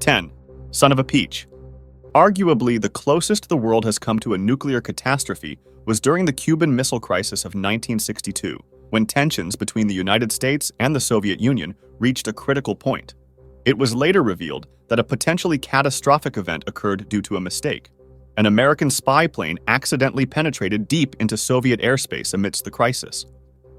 10. Son of a peach. Arguably, the closest the world has come to a nuclear catastrophe was during the Cuban Missile Crisis of 1962, when tensions between the United States and the Soviet Union reached a critical point. It was later revealed that a potentially catastrophic event occurred due to a mistake. An American spy plane accidentally penetrated deep into Soviet airspace amidst the crisis.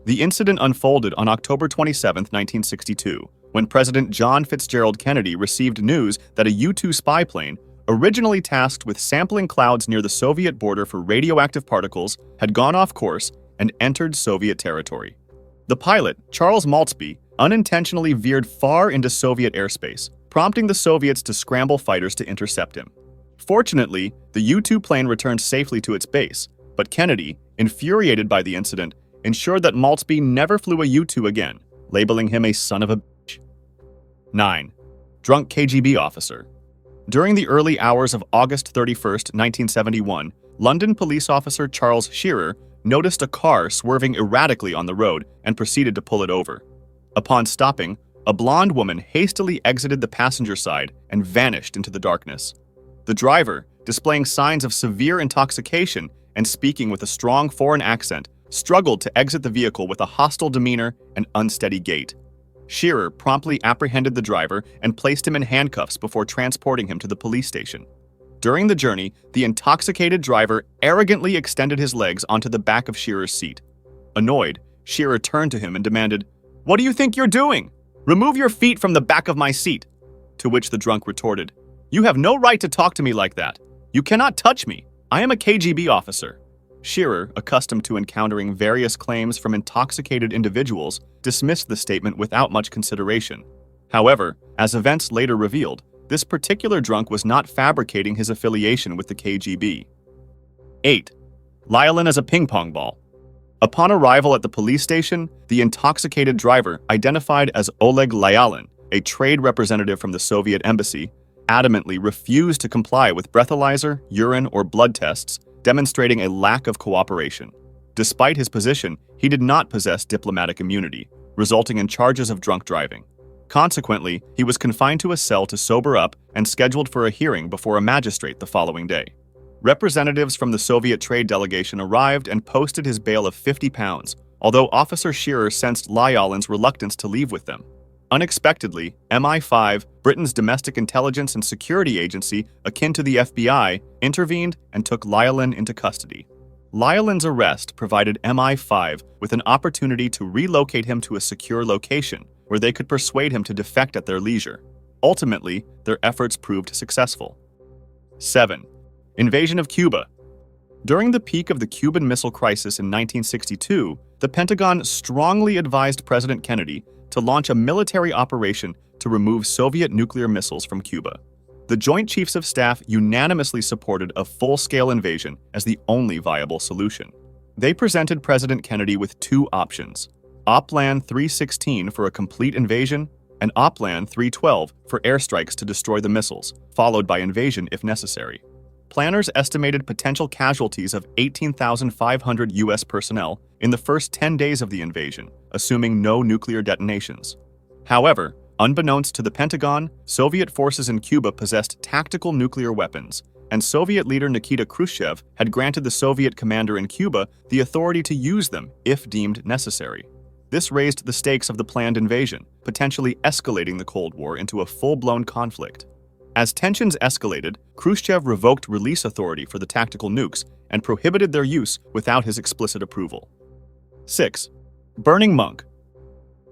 The incident unfolded on October 27, 1962, when President John Fitzgerald Kennedy received news that a U-2 spy plane, originally tasked with sampling clouds near the Soviet border for radioactive particles, had gone off course and entered Soviet territory. The pilot, Charles Maltzby, unintentionally veered far into Soviet airspace, prompting the Soviets to scramble fighters to intercept him. Fortunately, the U-2 plane returned safely to its base, but Kennedy, infuriated by the incident, ensured that Maltzby never flew a U-2 again, labeling him a son of a bitch. 9. Drunk KGB Officer. During the early hours of August 31, 1971, London police officer Charles Shearer noticed a car swerving erratically on the road and proceeded to pull it over. Upon stopping, a blonde woman hastily exited the passenger side and vanished into the darkness. The driver, displaying signs of severe intoxication and speaking with a strong foreign accent, struggled to exit the vehicle with a hostile demeanor and unsteady gait. Shearer promptly apprehended the driver and placed him in handcuffs before transporting him to the police station. During the journey, the intoxicated driver arrogantly extended his legs onto the back of Shearer's seat. Annoyed, Shearer turned to him and demanded, "What do you think you're doing? Remove your feet from the back of my seat." To which the drunk retorted, "You have no right to talk to me like that. You cannot touch me. I am a KGB officer." Shearer, accustomed to encountering various claims from intoxicated individuals, dismissed the statement without much consideration. However, as events later revealed, this particular drunk was not fabricating his affiliation with the KGB. 8. Lyalin as a ping-pong ball. Upon arrival at the police station, the intoxicated driver, identified as Oleg Lyalin, a trade representative from the Soviet embassy, adamantly refused to comply with breathalyzer, urine, or blood tests, demonstrating a lack of cooperation. Despite his position, he did not possess diplomatic immunity, resulting in charges of drunk driving. Consequently, he was confined to a cell to sober up and scheduled for a hearing before a magistrate the following day. Representatives from the Soviet trade delegation arrived and posted his bail of £50, although Officer Shearer sensed Lyalin's reluctance to leave with them. Unexpectedly, MI5, Britain's domestic intelligence and security agency akin to the FBI, intervened and took Lyalin into custody. Lyalin's arrest provided MI5 with an opportunity to relocate him to a secure location where they could persuade him to defect at their leisure. Ultimately, their efforts proved successful. 7. Invasion of Cuba. During the peak of the Cuban Missile Crisis in 1962, the Pentagon strongly advised President Kennedy to launch a military operation to remove Soviet nuclear missiles from Cuba. The Joint Chiefs of Staff unanimously supported a full-scale invasion as the only viable solution. They presented President Kennedy with two options: Op-Plan 316 for a complete invasion, and Op-Plan 312 for airstrikes to destroy the missiles, followed by invasion if necessary. Planners estimated potential casualties of 18,500 U.S. personnel in the first 10 days of the invasion, assuming no nuclear detonations. However, unbeknownst to the Pentagon, Soviet forces in Cuba possessed tactical nuclear weapons, and Soviet leader Nikita Khrushchev had granted the Soviet commander in Cuba the authority to use them if deemed necessary. This raised the stakes of the planned invasion, potentially escalating the Cold War into a full-blown conflict. As tensions escalated, Khrushchev revoked release authority for the tactical nukes and prohibited their use without his explicit approval. 6. Burning Monk.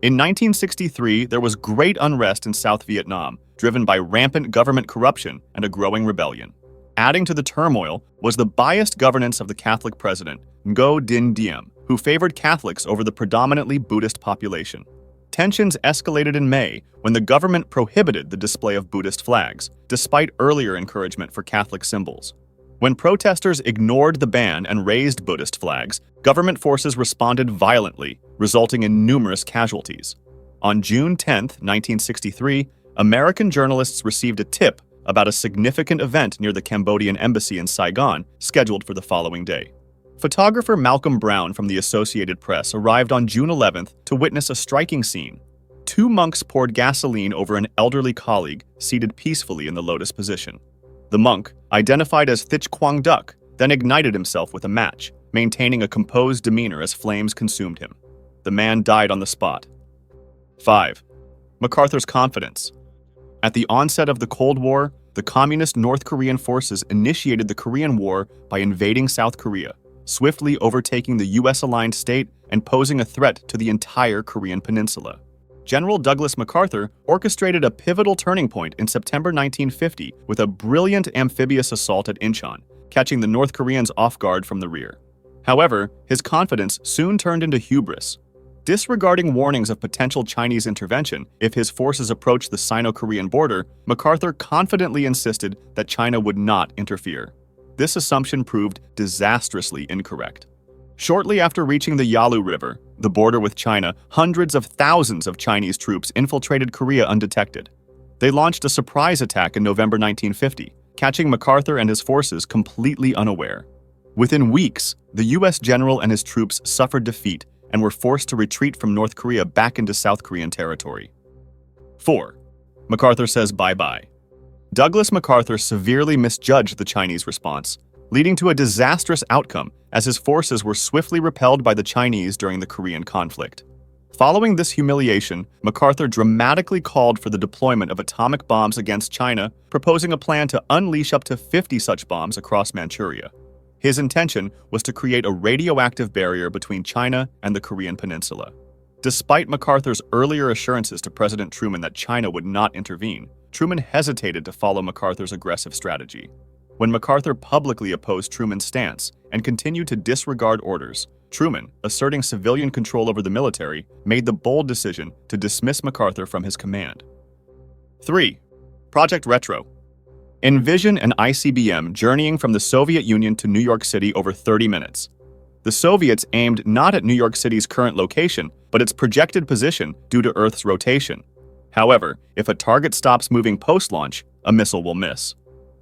In 1963, there was great unrest in South Vietnam, driven by rampant government corruption and a growing rebellion. Adding to the turmoil was the biased governance of the Catholic president, Ngo Dinh Diem, who favored Catholics over the predominantly Buddhist population. Tensions escalated in May when the government prohibited the display of Buddhist flags, despite earlier encouragement for Catholic symbols. When protesters ignored the ban and raised Buddhist flags, government forces responded violently, resulting in numerous casualties. On June 10, 1963, American journalists received a tip about a significant event near the Cambodian embassy in Saigon, scheduled for the following day. Photographer Malcolm Brown from the Associated Press arrived on June 11th to witness a striking scene. 2 monks poured gasoline over an elderly colleague seated peacefully in the lotus position. The monk, identified as Thich Quang Duc, then ignited himself with a match, maintaining a composed demeanor as flames consumed him. The man died on the spot. 5. MacArthur's confidence. At the onset of the Cold War, the communist North Korean forces initiated the Korean War by invading South Korea, swiftly overtaking the US-aligned state and posing a threat to the entire Korean peninsula. General Douglas MacArthur orchestrated a pivotal turning point in September 1950 with a brilliant amphibious assault at Incheon, catching the North Koreans off guard from the rear. However, his confidence soon turned into hubris. Disregarding warnings of potential Chinese intervention if his forces approached the Sino-Korean border, MacArthur confidently insisted that China would not interfere. This assumption proved disastrously incorrect. Shortly after reaching the Yalu River, the border with China, hundreds of thousands of Chinese troops infiltrated Korea undetected. They launched a surprise attack in November 1950, catching MacArthur and his forces completely unaware. Within weeks, the US general and his troops suffered defeat and were forced to retreat from North Korea back into South Korean territory. 4. MacArthur says bye-bye. Douglas MacArthur severely misjudged the Chinese response, leading to a disastrous outcome as his forces were swiftly repelled by the Chinese during the Korean conflict. Following this humiliation, MacArthur dramatically called for the deployment of atomic bombs against China, proposing a plan to unleash up to 50 such bombs across Manchuria. His intention was to create a radioactive barrier between China and the Korean peninsula. Despite MacArthur's earlier assurances to President Truman that China would not intervene, Truman hesitated to follow MacArthur's aggressive strategy. When MacArthur publicly opposed Truman's stance and continued to disregard orders, Truman, asserting civilian control over the military, made the bold decision to dismiss MacArthur from his command. 3. Project Retro. Envision an ICBM journeying from the Soviet Union to New York City over 30 minutes. The Soviets aimed not at New York City's current location, but its projected position due to Earth's rotation. However, if a target stops moving post-launch, a missile will miss.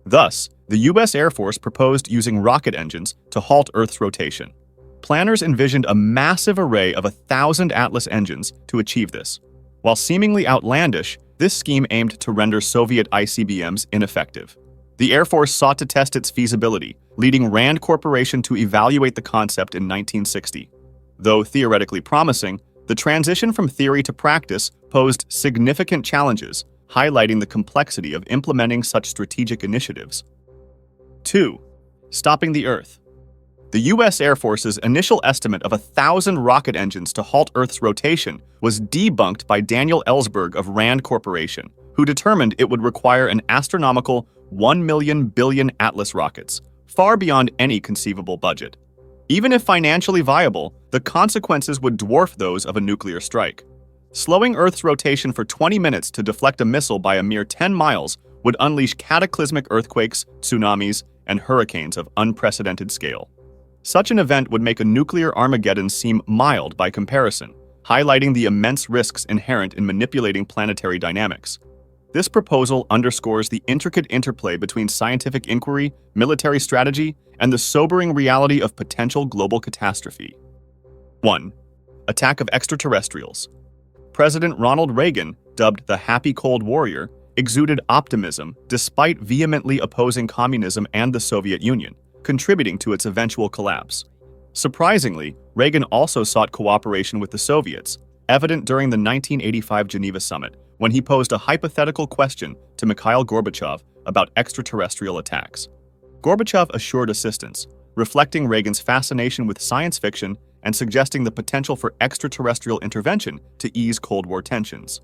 Thus, the US Air Force proposed using rocket engines to halt Earth's rotation. Planners envisioned a massive array of 1,000 Atlas engines to achieve this. While seemingly outlandish, this scheme aimed to render Soviet ICBMs ineffective. The Air Force sought to test its feasibility, leading Rand Corporation to evaluate the concept in 1960. Though theoretically promising, the transition from theory to practice posed significant challenges, highlighting the complexity of implementing such strategic initiatives. 2. Stopping the Earth. The US Air Force's initial estimate of 1,000 rocket engines to halt Earth's rotation was debunked by Daniel Ellsberg of Rand Corporation, who determined it would require an astronomical 1 million billion Atlas rockets, far beyond any conceivable budget. Even if financially viable, the consequences would dwarf those of a nuclear strike. Slowing Earth's rotation for 20 minutes to deflect a missile by a mere 10 miles would unleash cataclysmic earthquakes, tsunamis, and hurricanes of unprecedented scale. Such an event would make a nuclear Armageddon seem mild by comparison, highlighting the immense risks inherent in manipulating planetary dynamics. This proposal underscores the intricate interplay between scientific inquiry, military strategy, and the sobering reality of potential global catastrophe. 1. Attack of Extraterrestrials. President Ronald Reagan, dubbed the Happy Cold Warrior, exuded optimism despite vehemently opposing communism and the Soviet Union, contributing to its eventual collapse. Surprisingly, Reagan also sought cooperation with the Soviets, evident during the 1985 Geneva summit, when he posed a hypothetical question to Mikhail Gorbachev about extraterrestrial attacks. Gorbachev assured assistance, reflecting Reagan's fascination with science fiction and suggesting the potential for extraterrestrial intervention to ease Cold War tensions.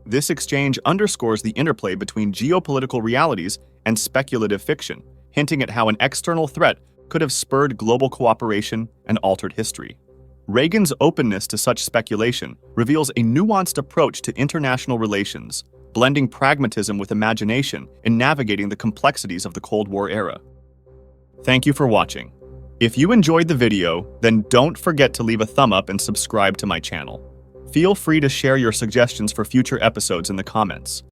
This exchange underscores the interplay between geopolitical realities and speculative fiction, hinting at how an external threat could have spurred global cooperation and altered history. Reagan's openness to such speculation reveals a nuanced approach to international relations, blending pragmatism with imagination in navigating the complexities of the Cold War era. Thank you for watching. If you enjoyed the video, then don't forget to leave a thumb up and subscribe to my channel. Feel free to share your suggestions for future episodes in the comments.